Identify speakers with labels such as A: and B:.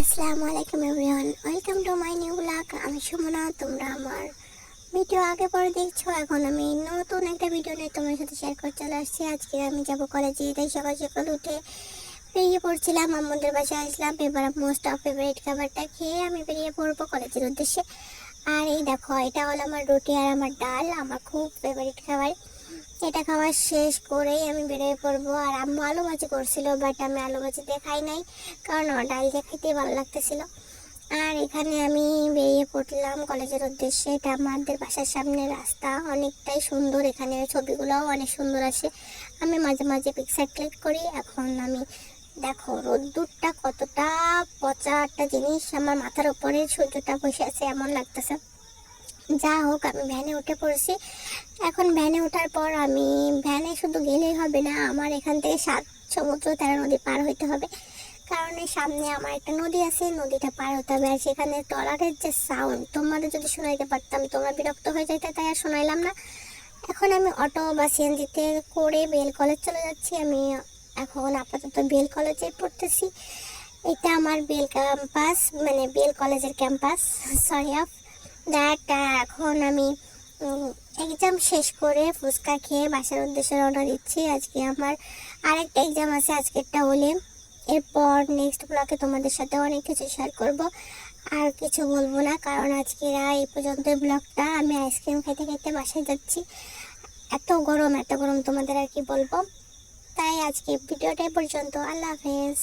A: আসসালামু আলাইকুম everyone, welcome to my new blog. আমি সুমনা। তোমরা আমার ভিডিও আগে পরে দেখছো। এখন আমি নতুন একটা ভিডিও নিয়ে তোমার সাথে শেয়ার করে চলে আসছি। আজকে আমি যাব কলেজে, তাই সকাল সকাল উঠে বেরিয়ে পড়ছিলাম। আমাদের বাসায় আসলাম, এবার মোস্ট অফ ফেভারিট খাবারটা খেয়ে আমি বেরিয়ে পড়বো কলেজের উদ্দেশ্যে। আর এই দেখো, এটা হলো আমার রুটি আর আমার ডাল, আমার খুব ফেভারিট খাবার। এটা খাওয়া শেষ করেই আমি বেরিয়ে পড়বো। আর আম্মু আলু ভাজি করছিল, বাট আমি আলু ভাজি দিয়ে খাই নাই, কারণ আমার ডাল দিয়ে খাইতে ভালো লাগতেছিল। আর এখানে আমি বেরিয়ে পড়লাম কলেজের উদ্দেশ্যে। এটা আমাদের বাসার সামনে রাস্তা, অনেকটাই সুন্দর। এখানে ছবিগুলোও অনেক সুন্দর আসে, আমি মাঝে মাঝে পিকচার ক্লিক করি। এখন আমি দেখো রোদ্দুরটা কতটা পচা একটা জিনিস, আমার মাথার উপরে সূর্যটা বসে আছে এমন লাগতেছে। যা হোক, আমি ভ্যানে উঠে পড়েছি। এখন ভ্যানে ওঠার পর আমি ভ্যানে শুধু গেলেই হবে না, আমার এখান থেকে 7 সমুদ্র 13 নদী পার হইতে হবে। কারণ এই সামনে আমার একটা নদী আছে, নদীটা পার হতে হবে। আর সেখানে ট্রলারের যে সাউন্ড তোমাদের যদি শোনাইতে পারতাম, তোমরা বিরক্ত হয়ে যাইতে, তাই আর শোনাইলাম না। এখন আমি অটো বা সিএনজিতে করে বেল কলেজ চলে যাচ্ছি। আমি এখন আপাতত বেল কলেজে পড়তেছি। এটা আমার বেল ক্যাম্পাস, মানে বেল কলেজের ক্যাম্পাস, সরি অফ দ্যাট। এখন আমি এক্সাম শেষ করে ফুচকা খেয়ে বাসার উদ্দেশ্যে রওনা দিচ্ছি। আজকে আমার আরেকটা এক্সাম আছে, আজকেরটা হলে এরপর নেক্সট ব্লগে তোমাদের সাথে অনেক কিছু শেয়ার করব। আর কিছু বলবো না, কারণ আজকে এই পর্যন্ত ব্লগটা। আমি আইসক্রিম খেতে খেতে বাসায় যাচ্ছি। এত গরম, এত গরম, তোমাদের আর কি বলবো। তাই আজকে ভিডিওটাই পর্যন্ত। আল্লাহ হাফেজ।